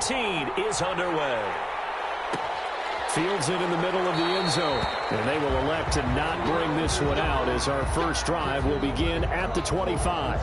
17 is underway. Fields it in the middle of the end zone. And they will elect to not bring this one out as our first drive will begin at the 25.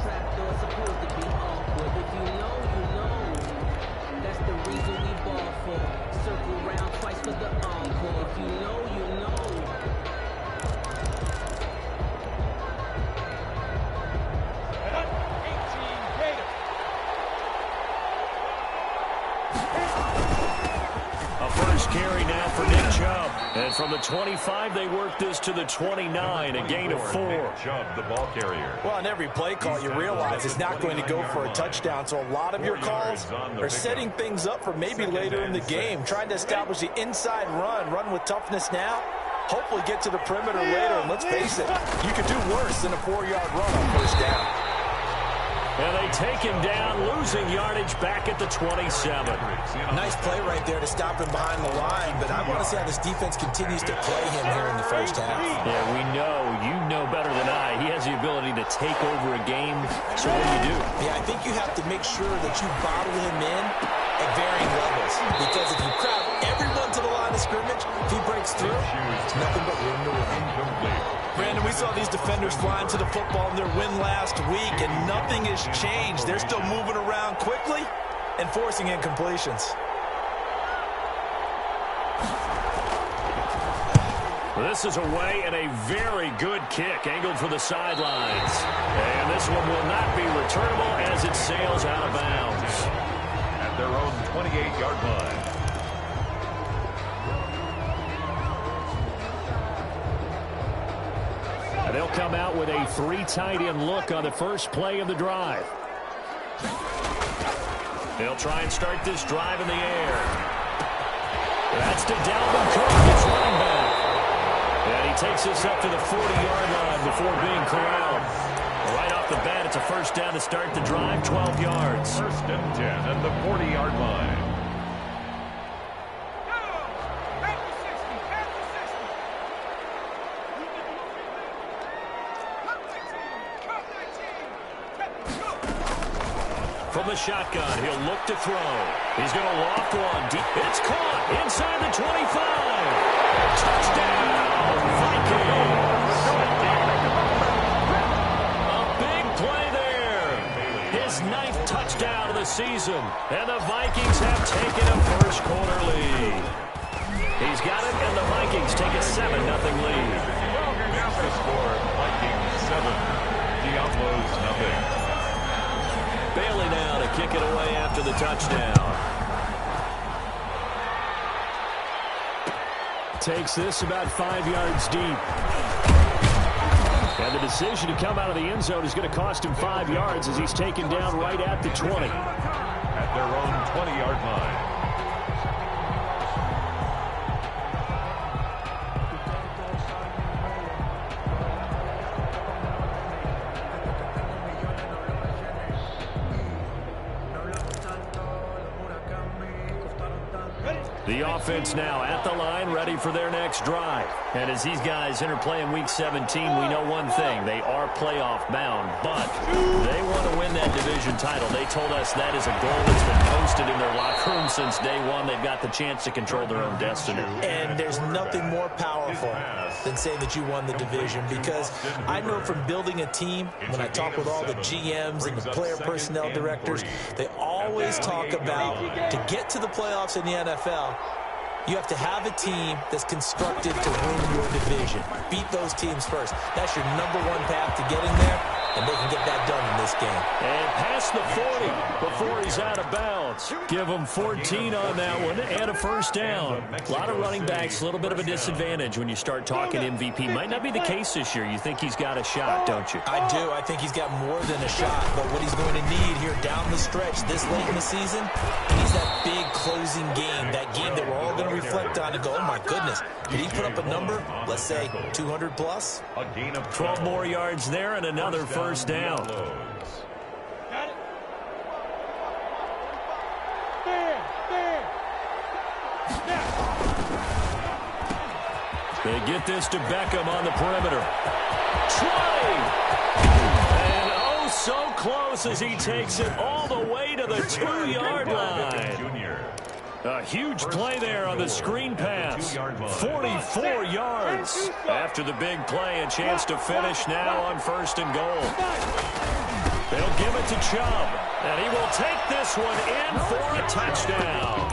Carry now for Nick Chubb. And from the 25, they work this to the 29, a gain of 4. Chubb, the ball carrier. Well, on every play call, you realize it's not going to go for a touchdown. So a lot of your calls are setting things up for maybe later in the game, trying to establish the inside run with toughness now, hopefully get to the perimeter later. And let's face it, you could do worse than a 4-yard run on first down. And they take him down, losing yardage back at the 27. Nice play right there to stop him behind the line, but I want to see how this defense continues to play him here in the first half. Yeah, we know. You know better than I. He has the ability to take over a game. So what do you do? Yeah, I think you have to make sure that you bottle him in at varying levels, because if you crowd everyone to the line of scrimmage, if he breaks through, it's nothing but room to run. Brandon, we saw these defenders flying to the football in their win last week, and nothing has changed. They're still moving around quickly and forcing incompletions. This is away and a very good kick, angled for the sidelines. And this one will not be returnable as it sails out of bounds. At their own 28-yard line. And they'll come out with a 3 tight end look on the first play of the drive. They'll try and start this drive in the air. That's to Dalvin Cook, his running back. And he takes this up to the 40-yard line before being corralled. Right off the bat, it's a first down to start the drive, 12 yards. First and 10 at the 40-yard line. From the shotgun, he'll look to throw. He's going to loft one deep. It's caught inside the 25. Touchdown, Vikings. A big play there. His 9th touchdown of the season. And the Vikings have taken a first-quarter lead. He's got it, and the Vikings take a 7-0 lead. The score, Vikings 7, Diablos 0. Bailey now to kick it away after the touchdown. Takes this about 5 yards deep. And the decision to come out of the end zone is going to cost him 5 yards as he's taken down right at the 20. At their own 20-yard line. The offense now at the line, ready for their next drive. And as these guys interplay in Week 17, we know one thing. They are playoff bound, but they want to win that division title. They told us that is a goal that's been posted in their locker room since day one. They've got the chance to control their own destiny. And there's nothing more powerful than saying that you won the division, because I know from building a team, when I talk with all the GMs and the player personnel directors, they always talk about to get to the playoffs in the NFL, you have to have a team that's constructed to win your division. Beat those teams first. That's your #1 path to getting there, and they can get that done in this game. And past the 40 before he's out of bounds. Give him 14 on that one and a first down. A lot of running backs, a little bit of a disadvantage when you start talking MVP. Might not be the case this year. You think he's got a shot, don't you? I do. I think he's got more than a shot. But what he's going to need here down the stretch this late in the season, he's that big closing game, that game that we're all going to reflect on and go, oh, my goodness, did he put up a number, let's say 200 plus? A gain of 12 more yards there and another first down. Got it. They get this to Beckham on the perimeter. 20! And oh, so close as he takes it all the way to the 2-yard line. A huge play there on the screen pass. 44 yards. After the big play, a chance to finish now on 1st and goal. They'll give it to Chubb, and he will take this one in for a touchdown.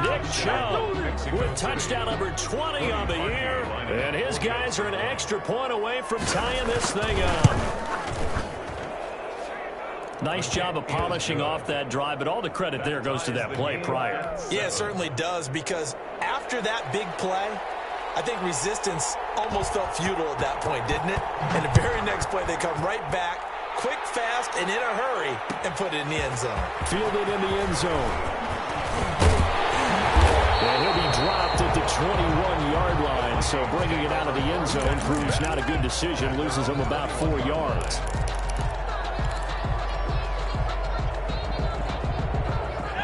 Nick Chubb with touchdown number 20 on the year, and his guys are an extra point away from tying this thing up. Nice job of polishing off that drive, but all the credit there goes to that play prior. Yeah, it certainly does, because after that big play, I think resistance almost felt futile at that point, didn't it? And the very next play, they come right back, quick, fast, and in a hurry, and put it in the end zone. Fielded in the end zone. And he'll be dropped at the 21-yard line, so bringing it out of the end zone proves not a good decision, loses him about 4 yards.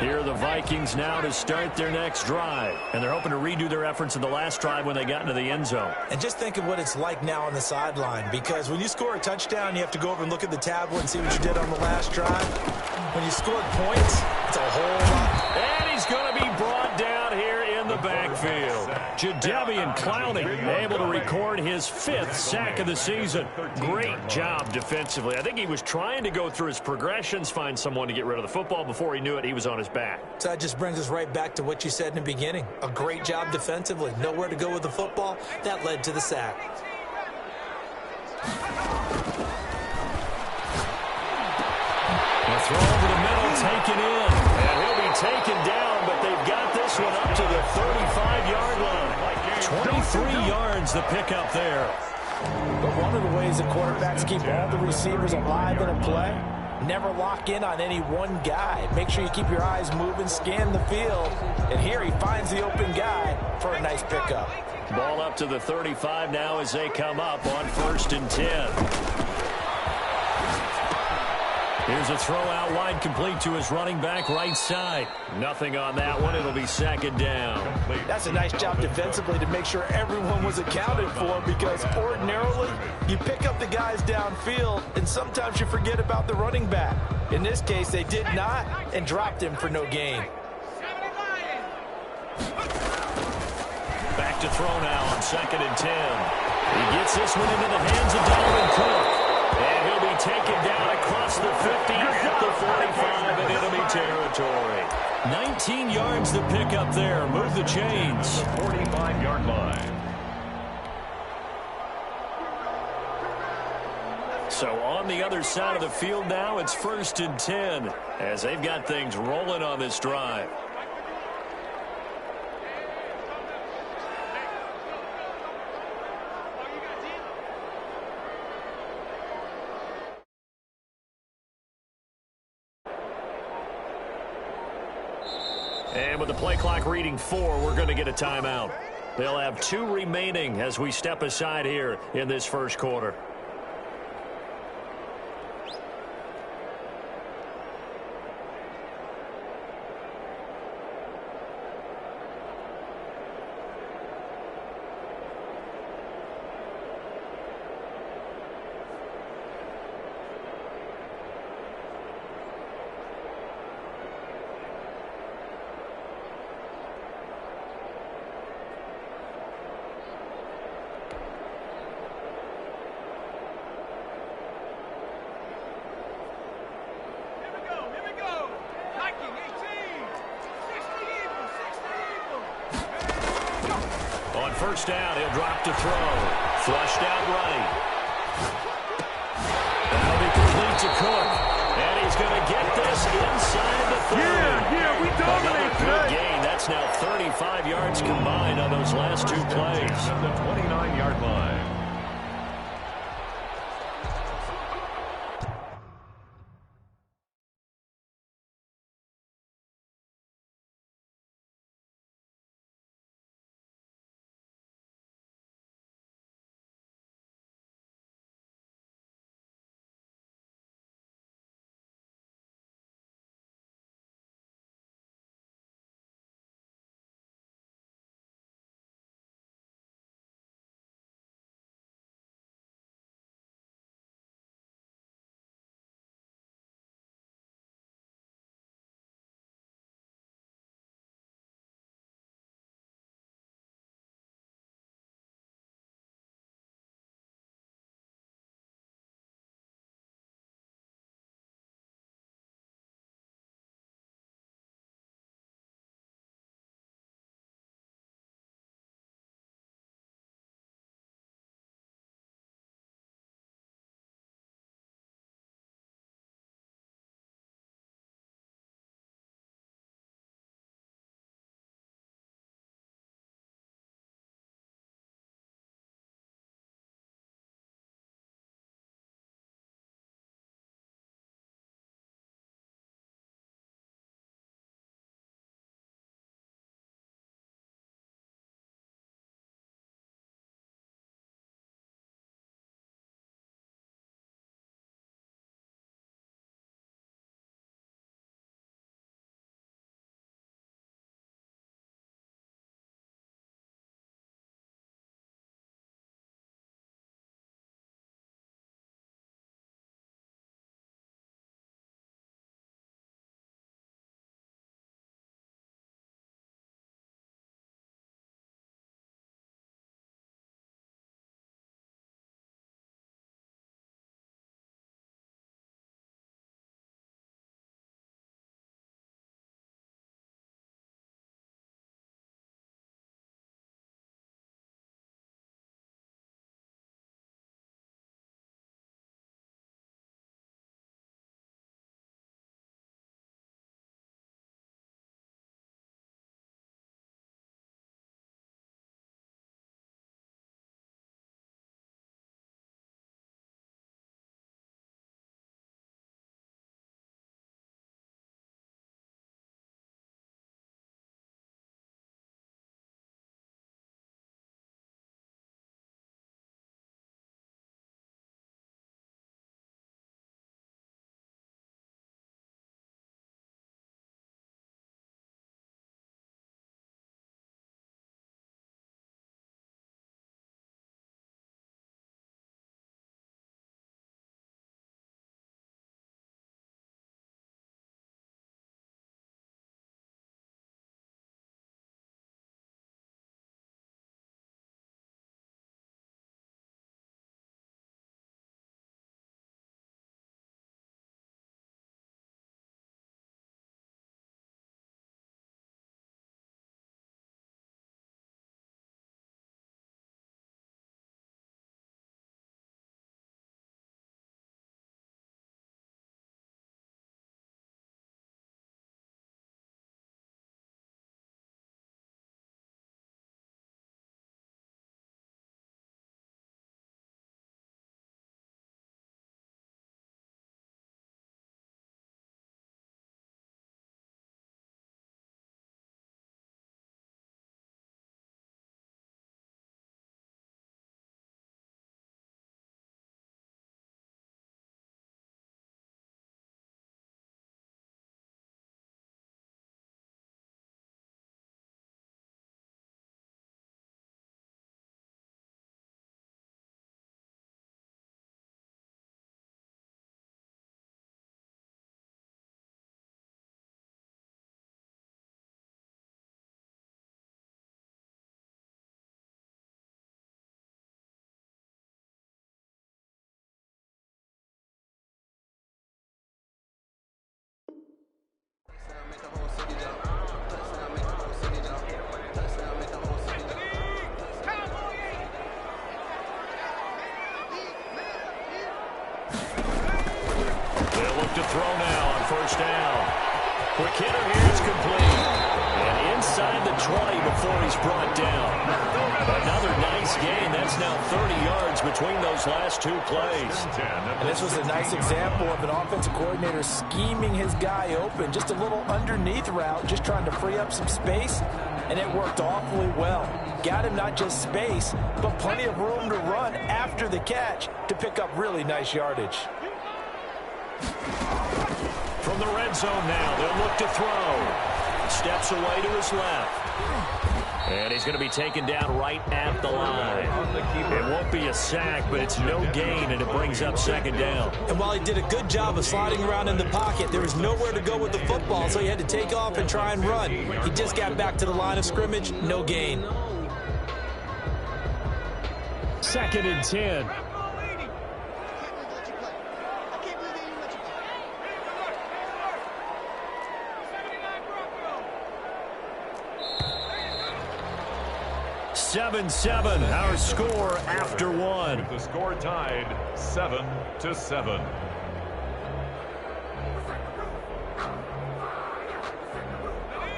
Here are the Vikings now to start their next drive. And they're hoping to redo their efforts in the last drive when they got into the end zone. And just think of what it's like now on the sideline, because when you score a touchdown, you have to go over and look at the tablet and see what you did on the last drive. When you scored points, it's a whole lot. And he's going to be brought down here in the backfield. Jadeveon Clowney able to record his 5th sack of the season. Great job defensively. I think he was trying to go through his progressions, find someone to get rid of the football. Before he knew it, he was on his back. So that just brings us right back to what you said in the beginning. A great job defensively. Nowhere to go with the football. That led to the sack. A throw over the middle, taken in. And he'll be taken down, but they've got this one up to the 35-yard line. 23 yards the pickup there. But one of the ways that quarterbacks keep all the receivers alive in a play, never lock in on any one guy. Make sure you keep your eyes moving, scan the field. And here he finds the open guy for a nice pickup. Ball up to the 35 now as they come up on 1st and 10. Here's a throw out wide, complete to his running back right side. Nothing on that one. It'll be 2nd down. That's a nice job defensively to make sure everyone was accounted for, because ordinarily you pick up the guys downfield and sometimes you forget about the running back. In this case, they did not and dropped him for no gain. Back to throw now on 2nd and 10. He gets this one into the hands of Dalvin Cook. And he'll be taken down across the 50 at the 45 in enemy territory. 19 yards to pick up there. Move the chains. 45-yard line. So on the other side of the field now, it's 1st and 10 as they've got things rolling on this drive. And with the play clock reading 4, we're going to get a timeout. They'll have 2 remaining as we step aside here in this first quarter. First down, he'll drop to throw. Flushed out right. That'll be complete to Cook. And he's going to get this inside the 30. Yeah, we dominate Good today. gain. That's now 35 yards combined on those last 2 plays. At the 29-yard line. Quick hitter here is complete. And inside the 20 before he's brought down. Another nice gain. That's now 30 yards between those last two plays. And this was a nice example of an offensive coordinator scheming his guy open. Just a little underneath route, just trying to free up some space. And it worked awfully well. Got him not just space, but plenty of room to run after the catch to pick up really nice yardage. From the red zone now, they'll look to throw. Steps away to his left. And he's going to be taken down right at the line. It won't be a sack, but it's no gain, and it brings up second down. And while he did a good job of sliding around in the pocket, there was nowhere to go with the football, so he had to take off and try and run. He just got back to the line of scrimmage, no gain. 2nd and 10. Seven, our score after one. The score tied 7-7.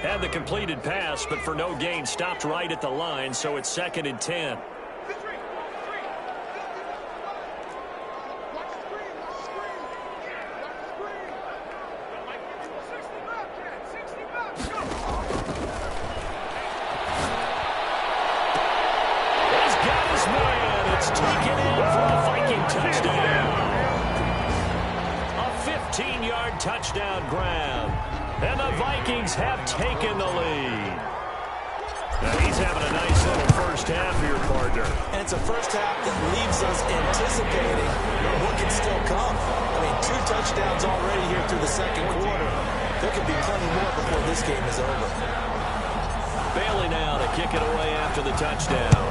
Had the completed pass, but for no gain, stopped right at the line, so it's 2nd and 10. Touchdown grab. And the Vikings have taken the lead. Now he's having a nice little first half here, partner. And it's a first half that leaves us anticipating what can still come. I mean, 2 touchdowns already here through the second quarter. There could be plenty more before this game is over. Bailey now to kick it away after the touchdown.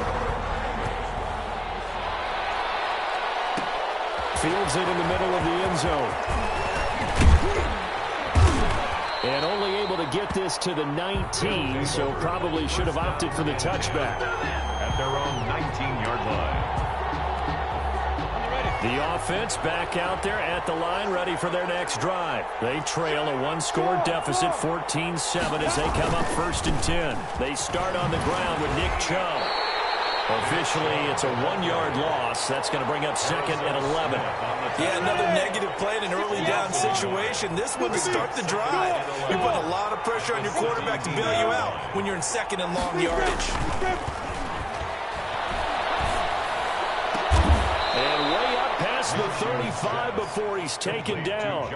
Fields it in the middle of the end zone. And only able to get this to the 19, so probably should have opted for the touchback. At their own 19-yard line. The offense back out there at the line, ready for their next drive. They trail a 1-score deficit, 14-7, as they come up 1st and 10. They start on the ground with Nick Chubb. Officially, it's a 1-yard loss. That's going to bring up 2nd and 11. Yeah, another negative play in an early down situation. This one to start the drive. You put a lot of pressure on your quarterback to bail you out when you're in 2nd and long yardage. And way up past the 35 before he's taken down.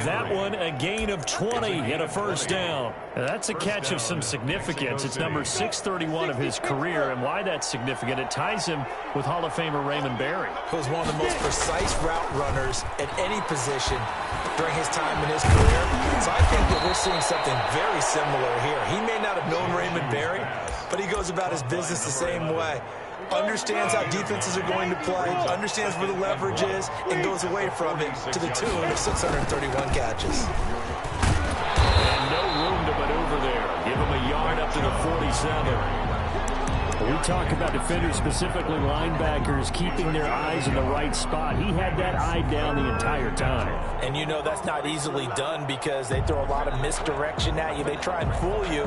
That one a gain of 20 and a first down. Now, that's a catch of some significance. It's number 631 of his career, and why that's significant, it ties him with Hall of Famer Raymond Berry. He was one of the most precise route runners at any position during his time in his career. So I think that we're seeing something very similar here. He may not have known Raymond Berry, but he goes about his business the same way. Understands how defenses are going to play, understands where the leverage is, and goes away from it to the tune of 631 catches. And no room to maneuver there. Give him a yard up to the 47. We talk about defenders, specifically linebackers, keeping their eyes in the right spot. He had that eye down the entire time. And you know that's not easily done because they throw a lot of misdirection at you. They try and fool you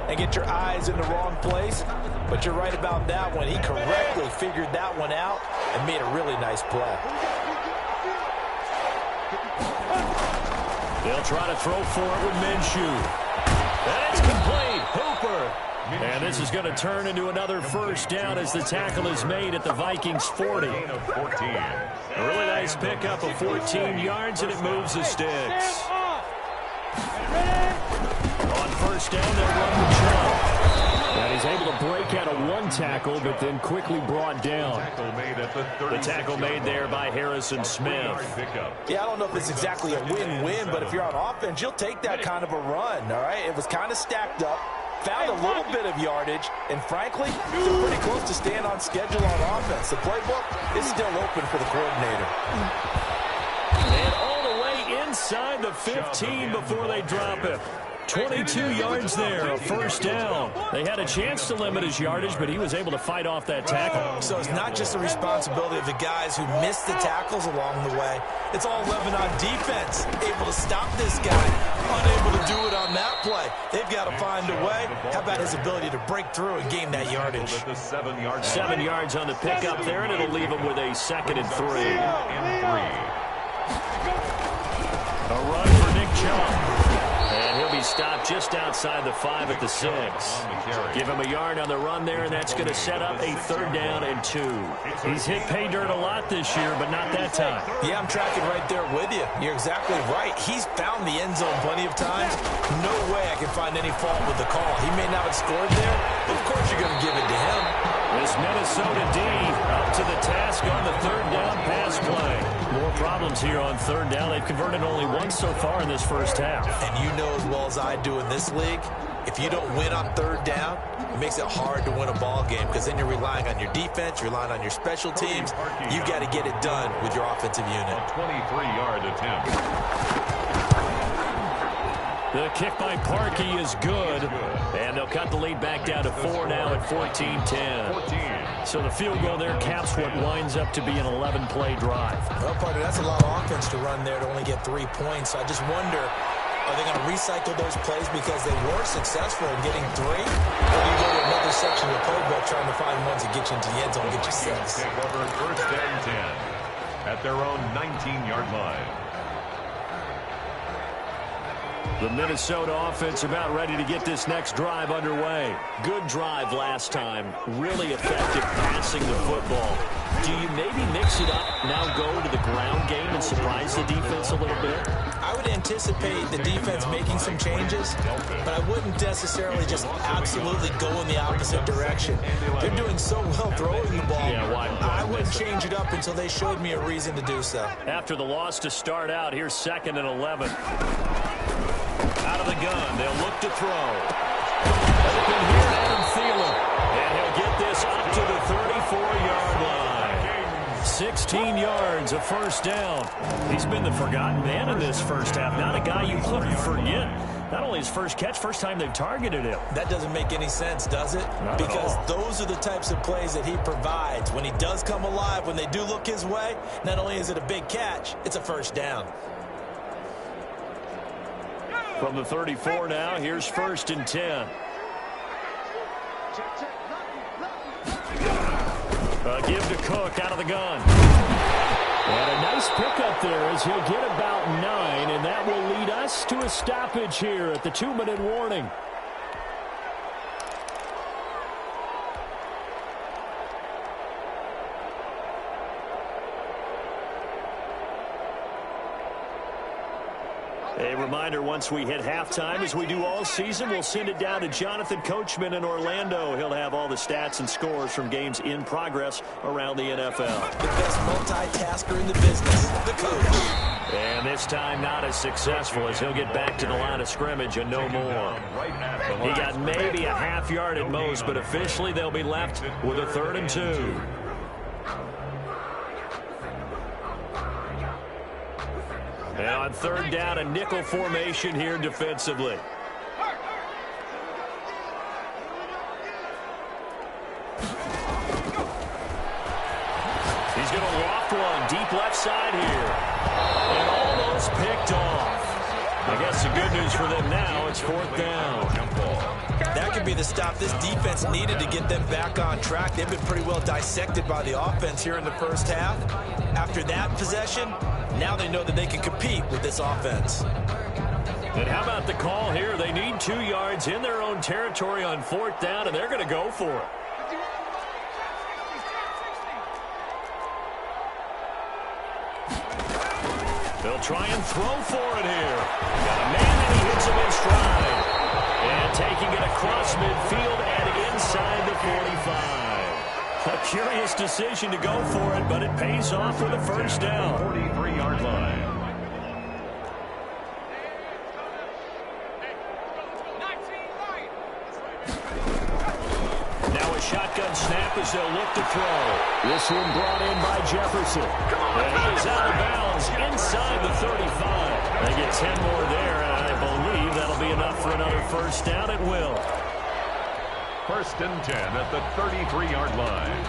and get your eyes in the wrong place. But you're right about that one. He correctly figured that one out and made a really nice play. They'll try to throw for it with Minshew. And it's complete. Hooper. And this is going to turn into another first down as the tackle is made at the Vikings 40. A really nice pickup of 14 yards, and it moves the sticks. On first down, they'll run the Chubb. And he's able to break out of one tackle, but then quickly brought down. The tackle made there by Harrison Smith. Yeah, I don't know if it's exactly a win-win, but if you're on offense, you'll take that kind of a run, all right? It was kind of stacked up. Found a little bit of yardage, and frankly, they're pretty close to staying on schedule on offense. The playbook is still open for the coordinator. And all the way inside the 15 before they drop it. 22 yards there, a first down. They had a chance to limit his yardage, but he was able to fight off that tackle. So it's not just the responsibility of the guys who missed the tackles along the way. It's all 11 on defense, able to stop this guy, unable to do it on about his ability to break through and gain that yardage. 7 yards on the pickup there, and it'll leave him with a 2nd and 3. A run for Nick Chubb. And he'll be stopped just outside the 5 at the 6. Give him a yard on the run there, and that's going to set up a 3rd down and 2. He's hit pay dirt a lot this year, but not that time. Yeah, I'm tracking right there with you. You're exactly right. He's found the end zone plenty of times. No way I can find any fault with the call. He may not have scored there, but of course you're going to give it to him. This Minnesota D up to the task on the 3rd down pass play. More problems here on 3rd down. They've converted only once so far in this first half. And you know as well as I do in this league, if you don't win on 3rd down, it makes it hard to win a ball game because then you're relying on your defense, you're relying on your special teams. You got to get it done with your offensive unit. A 23-yard attempt. The kick by Parkey is good, and they'll cut the lead back down to 4 now at 14-10. So the field goal there caps what winds up to be an 11-play drive. Well, partner, that's a lot of offense to run there to only get 3 points. I just wonder, are they going to recycle those plays because they were successful in getting 3? Or do you go to another section of the playbook trying to find ones that get you into the end zone and get you 6? Take over 1st and 10 at their own 19-yard line. The Minnesota offense about ready to get this next drive underway. Good drive last time. Really effective passing the football. Do you maybe mix it up, now go to the ground game and surprise the defense a little bit? I would anticipate the defense making some changes, but I wouldn't necessarily just absolutely go in the opposite direction. They're doing so well throwing the ball. Yeah, why? I wouldn't change it up until they showed me a reason to do so. After the loss to start out, here's 2nd and 11. Out of the gun, they'll look to throw. Open here, Adam Thielen. And he'll get this up to the 34-yard line. 16 yards, a 1st down. He's been the forgotten man in this first half. Not a guy you want to forget. Not only his first catch, first time they've targeted him. That doesn't make any sense, does it? Not because at all. Those are the types of plays that he provides. When he does come alive, when they do look his way, not only is it a big catch, it's a 1st down. From the 34 now, here's 1st and 10. Give to Cook out of the gun. And a nice pickup there as he'll get about 9, and that will lead us to a stoppage here at the 2-minute warning. A reminder, once we hit halftime, as we do all season, we'll send it down to Jonathan Coachman in Orlando. He'll have all the stats and scores from games in progress around the NFL. The best multitasker in the business, the coach. And this time not as successful as he'll get back to the line of scrimmage and no more. He got maybe a half yard at most, but officially they'll be left with a 3rd and 2. And on 3rd down, a nickel formation here defensively. He's going to loft one deep left side here. And almost picked off. I guess the good news for them now, it's 4th down. That could be the stop this defense needed to get them back on track. They've been pretty well dissected by the offense here in the first half. After that possession, now they know that they can compete with this offense. And how about the call here? They need 2 yards in their own territory on 4th down, and they're going to go for it. They'll try and throw for it here. Got a man, and he hits him in stride. And taking it across midfield and inside the 45. A curious decision to go for it, but it pays off with a 1st down. 43-yard line. Now a shotgun snap as they'll look to throw. This one brought in by Jefferson. And he is out of bounds inside the 35. They get 10 more there, and I believe that'll be enough for another 1st down. It will. 1st and 10 at the 33-yard line.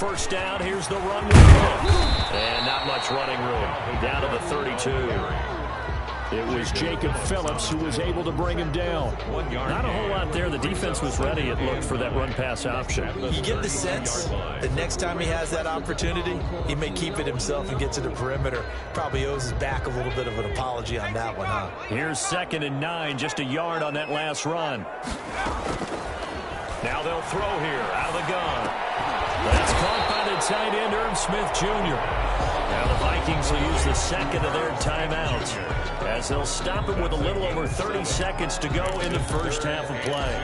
first down. Here's the run with him. And not much running room. Down to the 32. It was Jacob Phillips who was able to bring him down. Not a whole lot there. The defense was ready, it looked, for that run-pass option. You get the sense that next time he has that opportunity, he may keep it himself and get to the perimeter. Probably owes his back a little bit of an apology on that one, huh? Here's 2nd and 9, just a yard on that last run. Now they'll throw here, out of the gun. That's caught by the tight end, Irv Smith Jr. Now the Vikings will use the second of their timeouts, as they'll stop it with a little over 30 seconds to go in the first half of play.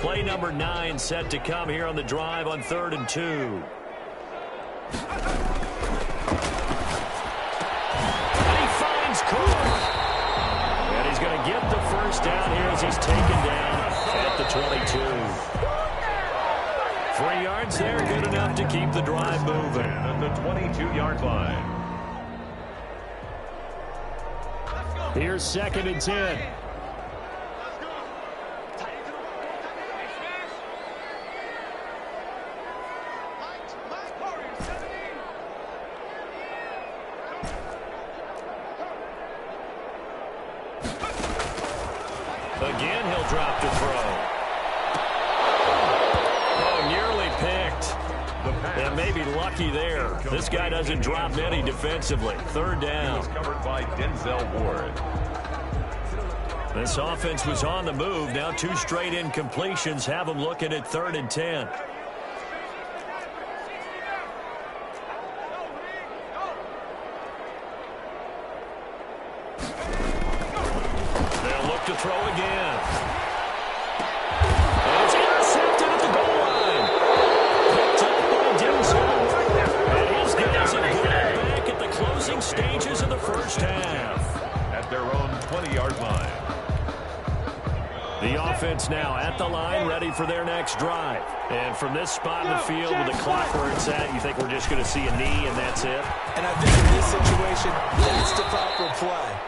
Play number 9 set to come here on the drive on 3rd and 2. And he finds Cook. And he's going to get the first down here as he's taken down at the 22. 3 yards there, good enough to keep the drive moving. At the 22-yard line. Here's 2nd and 10. Again, he'll drop to throw. And maybe lucky there. This guy doesn't drop many defensively. 3rd down. Covered by Denzel Ward. This offense was on the move. Now 2 straight incompletions have them looking at 3rd and 10. They'll look to throw again. And it's intercepted at the goal line. Picked up by Denzel. And his guys are good back at the closing stages of the first half. At their own 20-yard line. The offense now at the line, ready for their next drive. And from this spot in the field with the clock where it's at, you think we're just going to see a knee and that's it? And I think in this situation, that's the proper play.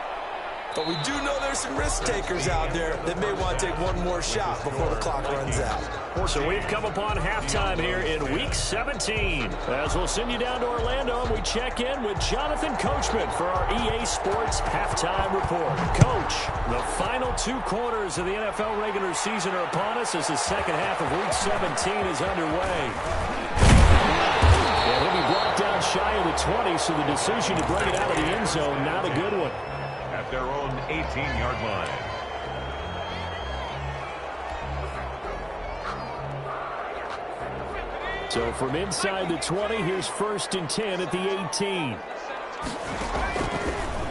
But we do know there's some risk takers out there that may want to take one more shot before the clock runs out. So we've come upon halftime here in Week 17. As we'll send you down to Orlando, and we check in with Jonathan Coachman for our EA Sports Halftime Report. Coach, the final 2 quarters of the NFL regular season are upon us as the second half of Week 17 is underway. And he'll be brought down shy of the 20, so the decision to bring it out of the end zone, not a good one. At their own 18-yard line. So from inside the 20, here's 1st and 10 at the 18.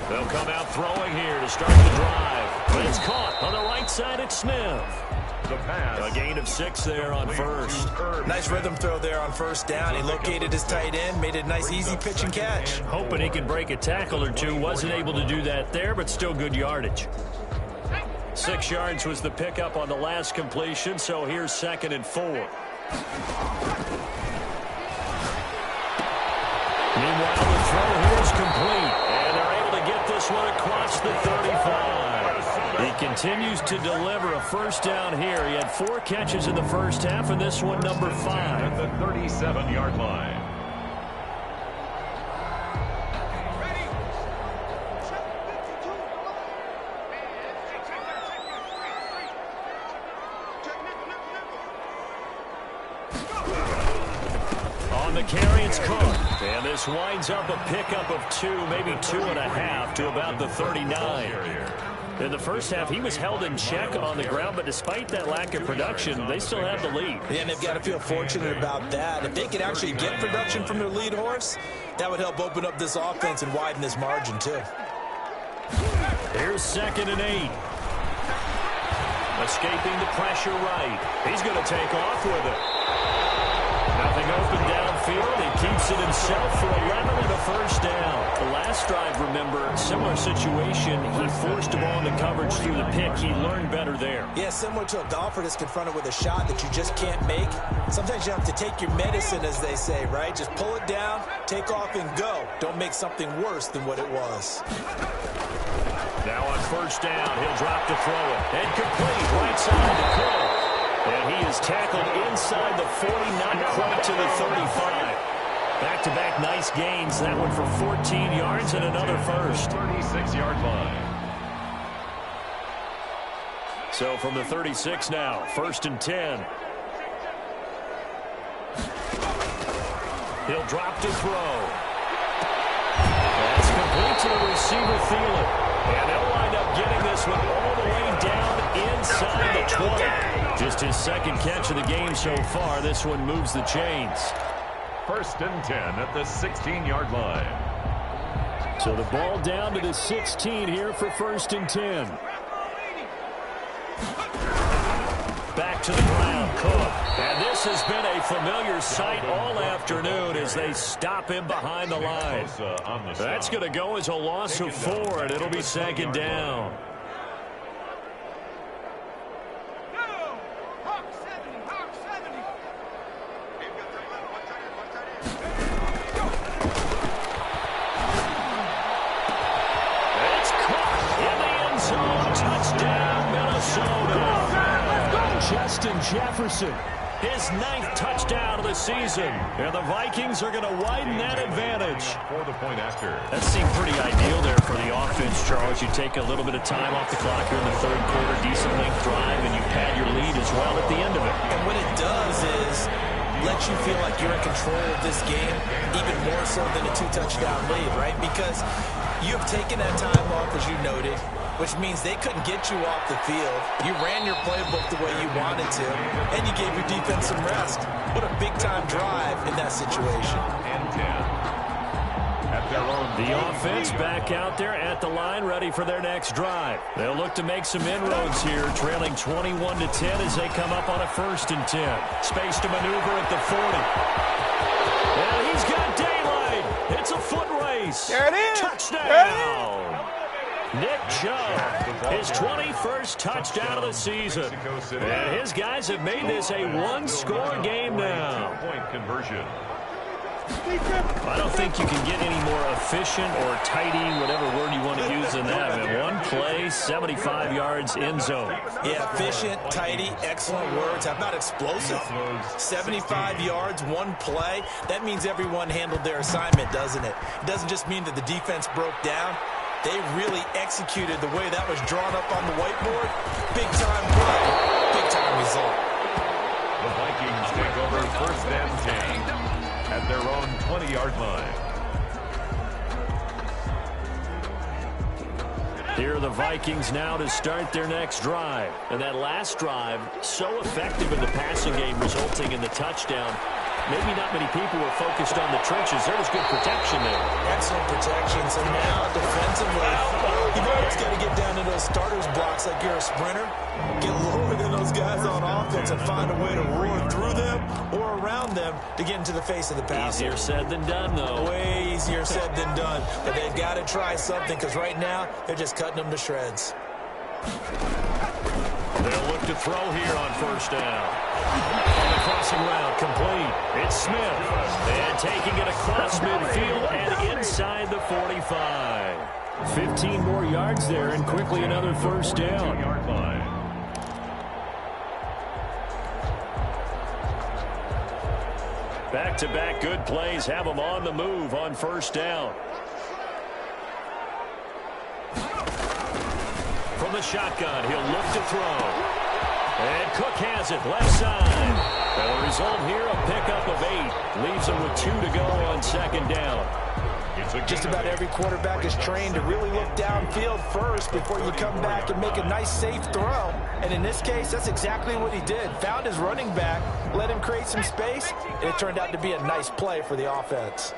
They'll come out throwing here to start the drive. But it's caught on the right side at Smith. The pass. A gain of 6 there on first. Nice rhythm throw there on first down. He located his tight end, made it a nice easy pitch and catch. Hoping he could break a tackle or two. Wasn't able to do that there, but still good yardage. 6 yards was the pickup on the last completion, so here's 2nd and 4. Meanwhile, the throw here is complete, and they're able to get this one across the 35. He continues to deliver a first down here. He had 4 catches in the first half, and this one number 5. At the 37-yard line. On the carry, it's Cook. And this winds up a pickup of 2, maybe 2.5 to about the 39. In the first half, he was held in check on the ground, but despite that lack of production, they still have the lead. Yeah, and they've got to feel fortunate about that. If they could actually get production from their lead horse, that would help open up this offense and widen this margin, too. Here's 2nd and 8. Escaping the pressure right. He's going to take off with it. Nothing open downfield. He keeps it himself for 11 and a first down. The last drive, remember, similar situation. He forced the ball into coverage through the pick. He learned better there. Yeah, similar to a golfer that's confronted with a shot that you just can't make. Sometimes you have to take your medicine, as they say, right? Just pull it down, take off, and go. Don't make something worse than what it was. Now on first down, he'll drop to throw it. And complete right side to Cook. And he is tackled inside the 40, not quite to the 35. Back-to-back nice gains. That one for 14 yards and another first. 36-yard line. So from the 36 now, 1st and 10. He'll drop to throw. That's complete to the receiver, Thielen. And they'll wind up getting this one all the way down inside the 20. Just his second catch of the game so far. This one moves the chains. 1st and 10 at the 16-yard line. So the ball down to the 16 here for 1st and 10. Back to the ground, Cook. And this has been a familiar sight all afternoon as they stop him behind the line. That's going to go as a loss of 4, and it'll be 2nd down. It's caught in the end zone. Touchdown, Minnesota. Justin Jefferson, his 9th touchdown of the season. And the Vikings are going to widen that advantage. For the point after. That seemed pretty ideal there for the offense, Charles. You take a little bit of time off the clock here in the 3rd quarter, decent length drive, and you pad your lead as well at the end of it. And what it does is let you feel like you're in control of this game, even more so than a 2-touchdown lead, right? Because you've taken that time off, as you noted, which means they couldn't get you off the field. You ran your playbook the way you wanted to, and you gave your defense some rest. What a big-time drive in that situation. And 10. At their own. The offense back out there at the line, ready for their next drive. They'll look to make some inroads here, trailing 21-10 as they come up on a 1st and 10. Space to maneuver at the 40. And he's got daylight. It's a foot race. There it is. Touchdown. There it is. Nick Chubb, his 21st touchdown of the season. And his guys have made this a one-score game now. Point conversion. I don't think you can get any more efficient or tidy, whatever word you want to use in that. I mean, one play, 75 yards, end zone. Yeah, efficient, tidy, excellent words. How about explosive? 75 yards, one play. That means everyone handled their assignment, doesn't it? It doesn't just mean that the defense broke down. They really executed the way that was drawn up on the whiteboard. Big-time play, big-time result. The Vikings take over 1st and 10 at their own 20-yard line. Here are the Vikings now to start their next drive. And that last drive, so effective in the passing game, resulting in the touchdown. Maybe not many people were focused on the trenches. There was good protection there. Excellent protection. So now, defensively, you've always got to get down to those starters blocks like you're a sprinter. Get lower than those guys on offense and find a way to roar through them or around them to get into the face of the passer. Easier said than done, though. Way easier said than done. But they've got to try something because right now, they're just cutting them to shreds. They'll look to throw here on 1st down. On the crossing route, complete. It's Smith. And taking it across midfield and inside the 45. 15 more yards there and quickly another 1st down. Yard line. Back-to-back good plays have them on the move on 1st down. From the shotgun, he'll look to throw. And Cook has it, left side. And the result here, a pickup of 8. Leaves him with 2 to go on 2nd down. Just about every quarterback is trained to really look downfield first before you come back and make a nice, safe throw. And in this case, that's exactly what he did. Found his running back, let him create some space, and it turned out to be a nice play for the offense.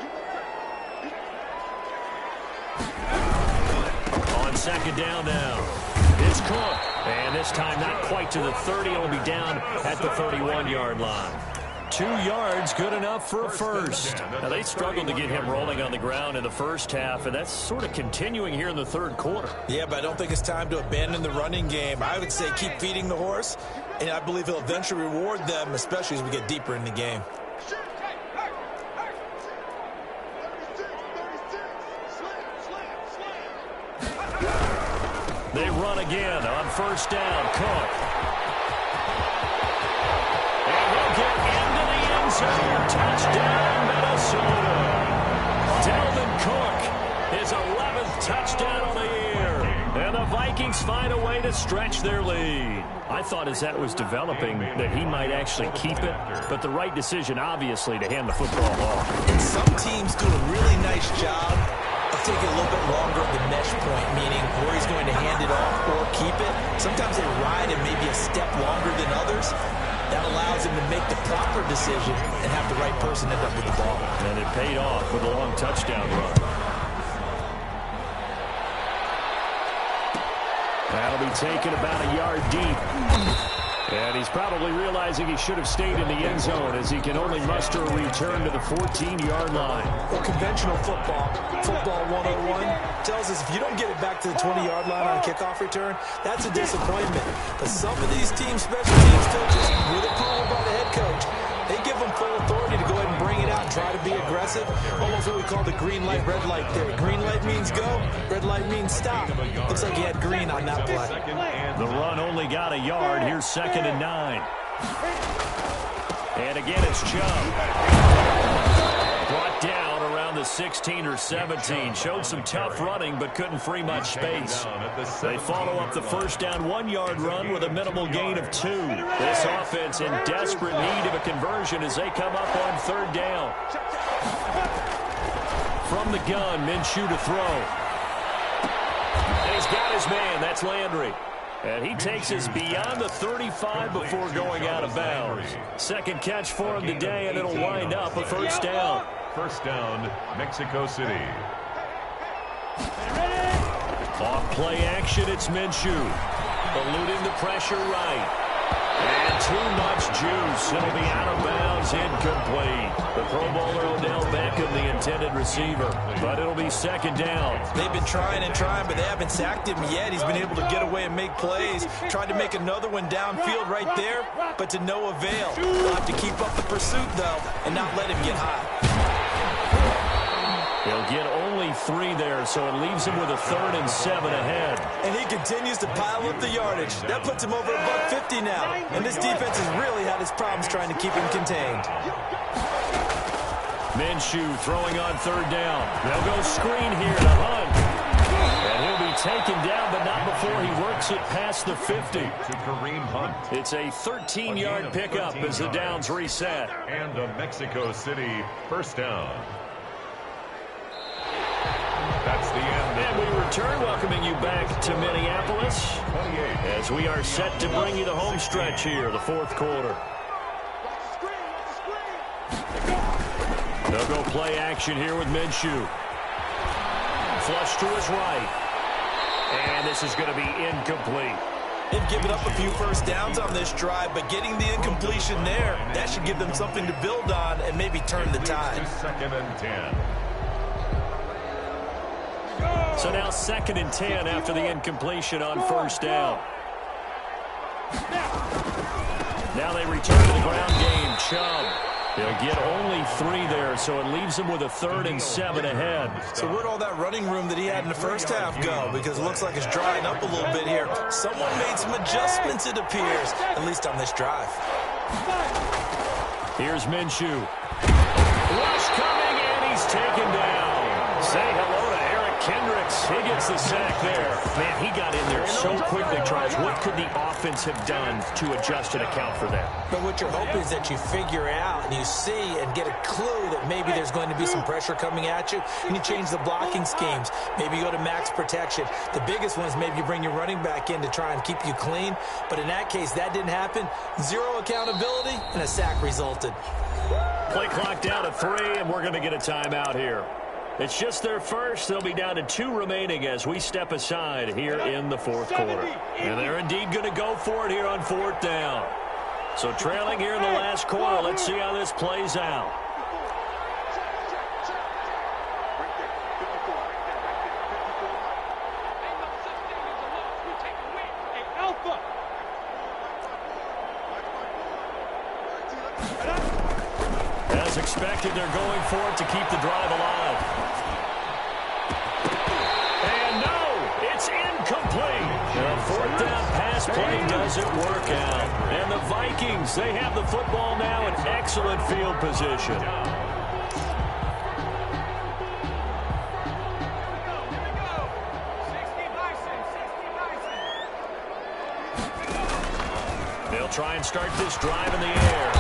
On 2nd down now, it's Cook. And this time not quite to the 30. It'll be down at the 31-yard line. 2 yards, good enough for a first. Now, they struggled to get him rolling on the ground in the first half, and that's sort of continuing here in the 3rd quarter. Yeah, but I don't think it's time to abandon the running game. I would say keep feeding the horse, and I believe he'll eventually reward them, especially as we get deeper in the game. They run again on 1st down. Cook. answer. Touchdown, Minnesota. Dalvin Cook, his 11th touchdown on the year. And the Vikings find a way to stretch their lead. I thought as that was developing that he might actually keep it, but the right decision, obviously, to hand the football off. Some teams do a really nice job of taking a little bit longer at the mesh point, meaning where he's going to hand it off or keep it. Sometimes they ride it maybe a step longer than others. That allows him to make the proper decision and have the right person end up with the ball. And it paid off with a long touchdown run. That'll be taken about a yard deep. And he's probably realizing he should have stayed in the end zone as he can only muster a return to the 14-yard line. Well, conventional football 101, tells us if you don't get it back to the 20-yard line on a kickoff return, that's a disappointment. But some of these teams, special teams coaches, with approval by the head coach, they give them full authority to go ahead and bring it out and try to be aggressive. Almost what we call the green light, red light theory. Green light means go, red light means stop. Looks like he had green on that play. The run only got a yard. Here's 2nd and 9. And again, it's Chubb. Brought down around the 16 or 17. Showed some tough running, but couldn't free much space. They follow up the first down 1-yard run with a minimal gain of 2. This offense in desperate need of a conversion as they come up on 3rd down. From the gun, Minshew to throw. And he's got his man. That's Landry. And he takes us beyond the 35 before going out of bounds. Second catch for him today, and it'll wind up a first down. First down, Mexico City. Off play action, it's Minshew. Eluding the pressure right. And too much juice. It'll be out of bounds, incomplete. The Pro Bowler Odell Beckham, the intended receiver. But it'll be 2nd down. They've been trying and trying, but they haven't sacked him yet. He's been able to get away and make plays. Tried to make another one downfield right there, but to no avail. They'll have to keep up the pursuit, though, and not let him get high. He'll get only 3 there, so it leaves him with a 3rd and 7 ahead. And he continues to pile up the yardage. That puts him over $150 now. And this defense has really had its problems trying to keep him contained. Minshew throwing on 3rd down. They'll go screen here to Hunt. And he'll be taken down, but not before he works it past the 50. To Kareem Hunt. It's a 13-yard pickup as the downs reset. And a Mexico City first down. That's the end. And we return, welcoming you back to Minneapolis 28. as we are set to bring you the home stretch here, the 4th quarter. They'll go play action here with Minshew. Flush to his right. And this is going to be incomplete. They've given up a few first downs on this drive, but getting the incompletion there, that should give them something to build on and maybe turn the tide. 2nd and 10. So now 2nd and 10 after the incompletion on 1st down. Now they return to the ground game. Chubb. They'll get only 3 there, so it leaves them with a 3rd and 7 ahead. So where'd all that running room that he had in the first half go? Because it looks like it's drying up a little bit here. Someone made some adjustments, it appears, at least on this drive. Here's Minshew. Rush coming, and he's taken down. Say hello to Eric Kendricks. He gets the sack there. Man, he got in there so quickly, Charles. What could the offense have done to adjust and account for that? But what you're hoping is that you figure out and you see and get a clue that maybe there's going to be some pressure coming at you, and you change the blocking schemes. Maybe you go to max protection. The biggest one is maybe you bring your running back in to try and keep you clean. But in that case, that didn't happen. 0 accountability, and a sack resulted. Play clock down to 3, and we're going to get a timeout here. It's just their first. They'll be down to 2 remaining as we step aside here in the 4th quarter. And they're indeed going to go for it here on 4th down. So trailing here in the last quarter. Let's see how this plays out. As expected, they're going for it to keep the drive alive. And no, it's incomplete. A fourth down pass play doesn't work out. And the Vikings, they have the football now in excellent field position. They'll try and start this drive in the air.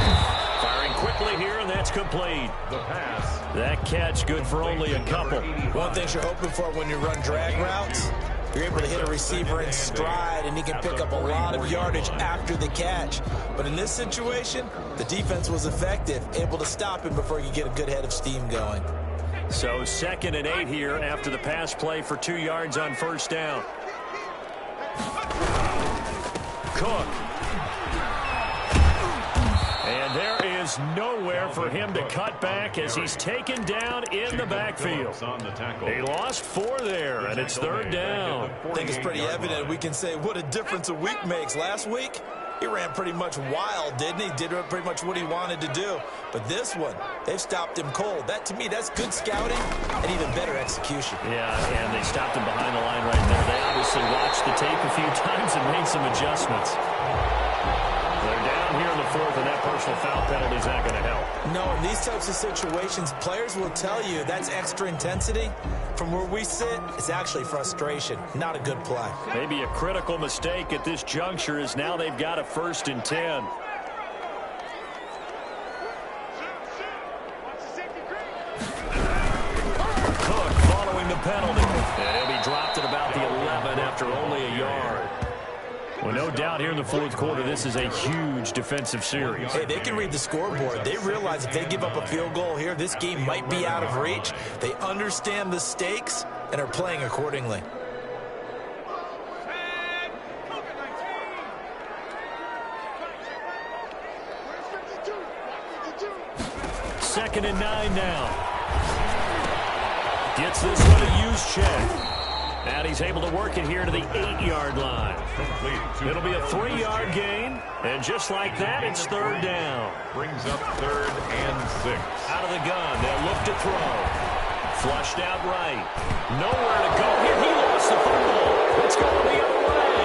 Firing quickly here, and that's complete. The pass. That catch good for only a couple. One thing you're hoping for when you run drag routes, you're able to hit a receiver in stride, and he can pick up a lot of yardage after the catch. But in this situation, the defense was effective, able to stop him before he could get a good head of steam going. So 2nd and 8 here after the pass play for 2 yards on first down. Cook. And there is nowhere for him to cut back as he's taken down in the backfield. He lost 4 there, and it's 3rd down. I think it's pretty evident. We can say what a difference a week makes. Last week, he ran pretty much wild, didn't he? Did pretty much what he wanted to do. But this one, they've stopped him cold. That, to me, that's good scouting and even better execution. Yeah, and they stopped him behind the line right there. They obviously watched the tape a few times and made some adjustments. They're down here in the 4th, and that personal foul penalty is not going to help. No, in these types of situations, players will tell you that's extra intensity. From where we sit, it's actually frustration, not a good play. Maybe a critical mistake at this juncture is now they've got a 1st and 10. Cook following the penalty. And he'll be dropped at about the 11 after only a yard. Well, no doubt here in the 4th quarter, this is a huge defensive series. Hey, they can read the scoreboard. They realize if they give up a field goal here, this game might be out of reach. They understand the stakes and are playing accordingly. Second and 9 now. Gets this one a use check. And he's able to work it here to the 8-yard line. It'll be a 3-yard gain. And just like that, it's 3rd down. Brings up 3rd and 6. Out of the gun. They'll look to throw. Flushed out right. Nowhere to go here. He lost the football. It's going the other way.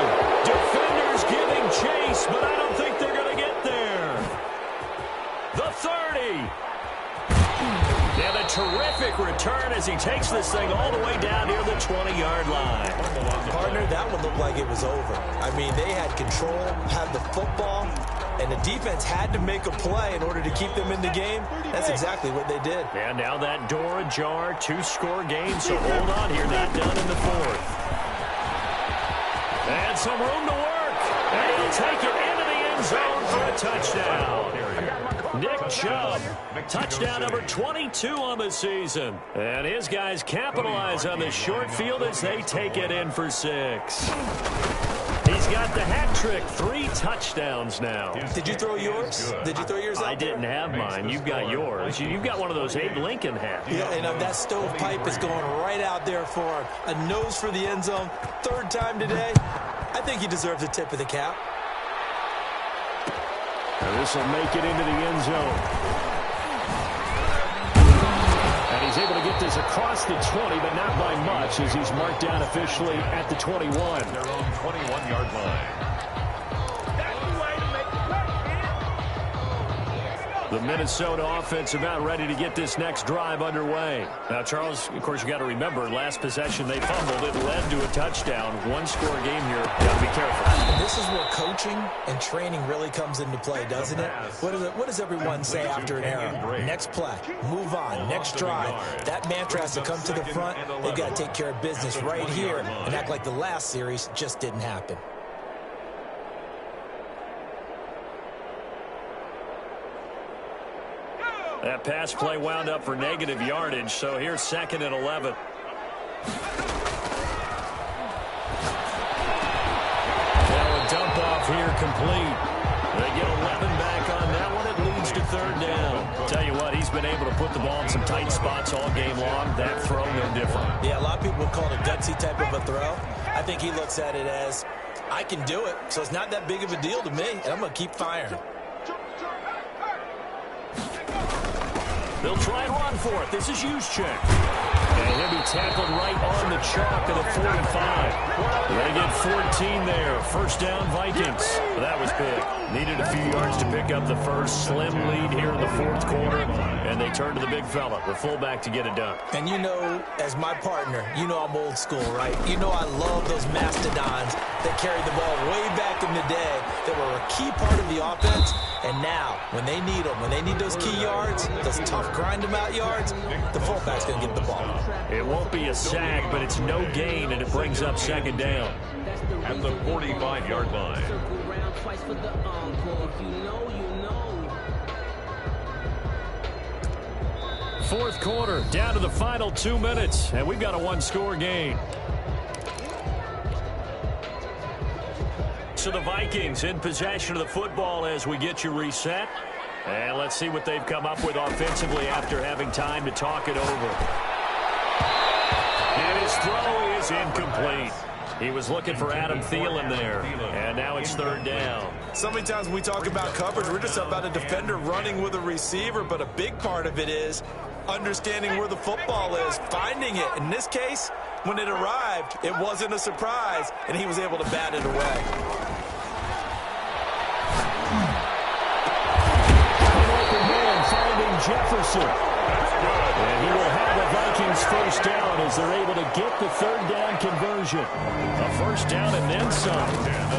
Defenders giving chase, but I don't think they're going to get there. The 30. And a terrific return as he takes this thing all the way down near the 20-yard line. Partner, that one looked like it was over. I mean, they had control, had the football, and the defense had to make a play in order to keep them in the game. That's exactly what they did. And now that door ajar, 2-score game, so hold on here, not done in the 4th. And some room to work. And he'll take it into the end zone for a touchdown. Nick Chubb, touchdown number 22 on the season. And his guys capitalize on the short field as they take it in for 6. He's got the hat trick, 3 touchdowns now. Did you throw yours? Did you throw yours out? I didn't have mine. You've got yours. You've got one of those Abe Lincoln hats. Yeah, and that stovepipe is going right out there for him. A nose for the end zone. 3rd time today. I think he deserves a tip of the cap. And this will make it into the end zone. And he's able to get this across the 20, but not by much, as he's marked down officially at the 21. Their own 21-yard line. The Minnesota offense about ready to get this next drive underway. Now, Charles, of course, you got to remember, last possession they fumbled. It led to a touchdown. 1-score game here. Got to be careful. And this is where coaching and training really comes into play, doesn't it? What does everyone say after an error? Next play, move on, next drive. That mantra has to come to the front. They've got to take care of business right here and act like the last series just didn't happen. That pass play wound up for negative yardage, so here's 2nd and 11. Now a dump off here complete. They get 11 back on that one. It leads to 3rd down. Tell you what, he's been able to put the ball in some tight spots all game long. That throw, no different. Yeah, a lot of people would call it a gutsy type of a throw. I think he looks at it as, I can do it, so it's not that big of a deal to me, and I'm going to keep firing. They'll try and run for it. This is Juszczyk. And he'll be tackled right on the chalk of the 45. They get 14 there. First down, Vikings. That was big. Needed a few yards to pick up the first. Slim lead here in the fourth quarter, and they turn to the big fella, the fullback, to get it done. And you know, as my partner, you know I'm old school, right? You know I love those mastodons that carried the ball way back in the day that were a key part of the offense. And now, when they need them, when they need those key yards, those tough grind-them-out yards, the fullback's going to get the ball. It won't be a sack, but it's no gain, and it brings up second down. At the 45-yard line. Fourth quarter, down to the final 2 minutes, and we've got a one-score game. So the Vikings in possession of the football as we get you reset. And let's see what they've come up with offensively after having time to talk it over. And his throw is incomplete. He was looking for Adam Thielen there, and now it's third down. So many times when we talk about coverage, we're just about a defender running with a receiver, but a big part of it is understanding where the football is, finding it. In this case, when it arrived, it wasn't a surprise, and he was able to bat it away. Finding Jefferson. And he will have the Vikings first down as they're able to get the third down conversion. A first down and then some.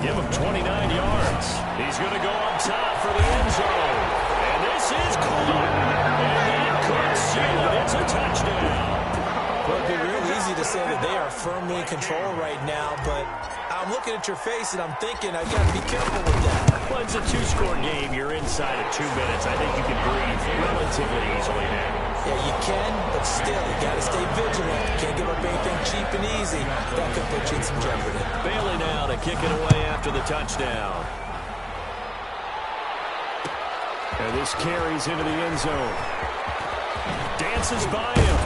Give him 29 yards. He's going to go up top for the end zone. And this is caught. And that could seal it. It's a touchdown. Well, it'd be real easy to say that they are firmly in control right now, but I'm looking at your face and I'm thinking I've got to be careful with that. Well, it's a two-score game. You're inside of 2 minutes. I think you can breathe relatively easily now. Yeah, you can, but still, you got to stay vigilant. Can't give up anything cheap and easy. That could put you in some jeopardy. Bailey now to kick it away after the touchdown. And this carries into the end zone. Dances by him.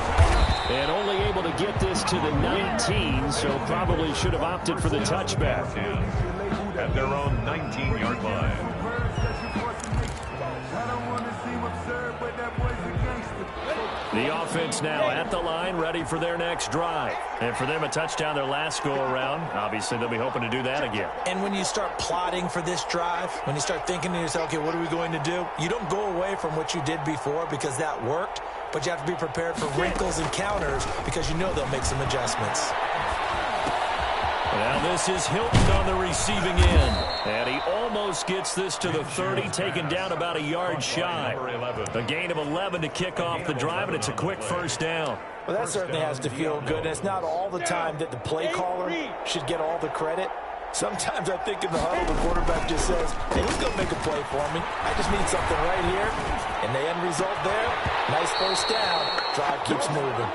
And only able to get this to the 19, so probably should have opted for the touchback. At their own 19-yard line. The offense now at the line, ready for their next drive. And for them, a touchdown their last go-around. Obviously, they'll be hoping to do that again. And when you start plotting for this drive, when you start thinking to yourself, okay, what are we going to do? You don't go away from what you did before because that worked, but you have to be prepared for wrinkles and counters because you know they'll make some adjustments. Now this is Hilton on the receiving end. And he almost gets this to the 30, taken down about a yard shy. A gain of 11 to kick off the drive, and it's a quick first down. Well, that certainly has to feel good, and it's not all the time that the play caller should get all the credit. Sometimes I think in the huddle, the quarterback just says, hey, who's going to make a play for me? I just need something right here. And the end result there, nice first down. Drive keeps moving.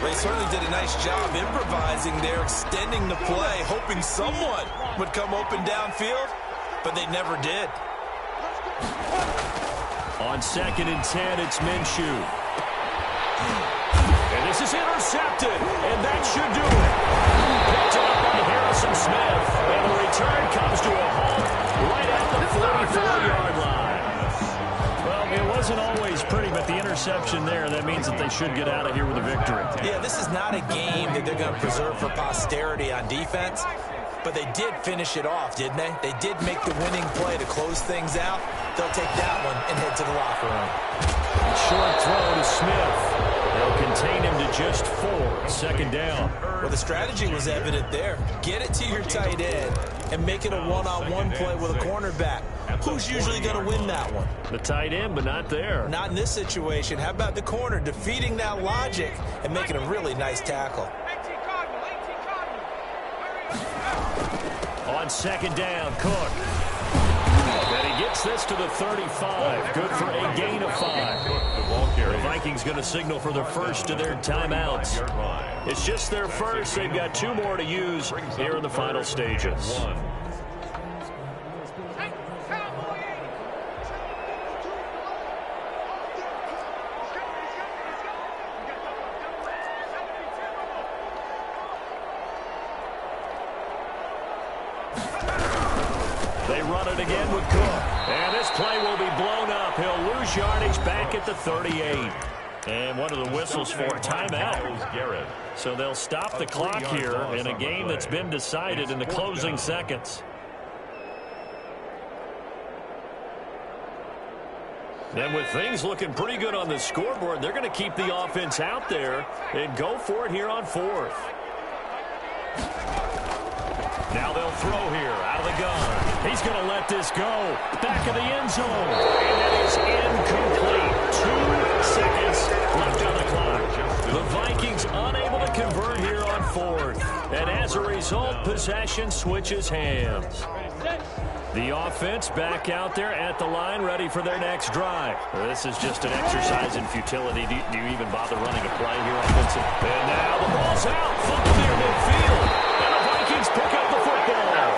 They certainly did a nice job improvising there, extending the play, hoping someone would come open downfield, but they never did. On 2nd and 10, it's Minshew. And this is intercepted, and that should do it. Picked up by Harrison Smith, and the return comes to a halt right at the 44-yard line. Well, it wasn't always pretty, but the interception there, that means that they should get out of here with a victory. Yeah, this is not a game that they're going to preserve for posterity on defense, but they did finish it off, didn't they? They did make the winning play to close things out. They'll take that one and head to the locker room. Short throw to Smith. They'll contain him to just 4. Second down. Well, the strategy was evident there. Get it to your tight end and make it a one-on-one play with a cornerback. Who's usually going to win that one? The tight end, but not there. Not in this situation. How about the corner defeating that logic and making a really nice tackle? On second down, Cook. And he gets this to the 35. Good for a gain of 5. The Vikings going to signal for their first of their timeouts. It's just their first. They've got 2 more to use here in the final stages. They run it again with Cook. And this play will be blown up. He'll lose yardage back at the 38. And one of the whistles for timeout. So they'll stop the clock here in a game that's been decided in the closing seconds. And with things looking pretty good on the scoreboard, they're going to keep the offense out there and go for it here on fourth. Now they'll throw here out of the gun. He's going to let this go. Back of the end zone. And that is incomplete. 2 seconds left on the clock. The Vikings unable to convert here on fourth. And as a result, possession switches hands. The offense back out there at the line, ready for their next drive. This is just an exercise in futility. Do you even bother running a play here offensive? And now the ball's out. Fumble near midfield. And the Vikings pick up the football.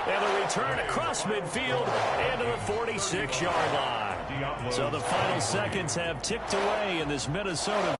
And the return across midfield and to the 46-yard line. So the final seconds have ticked away in this Minnesota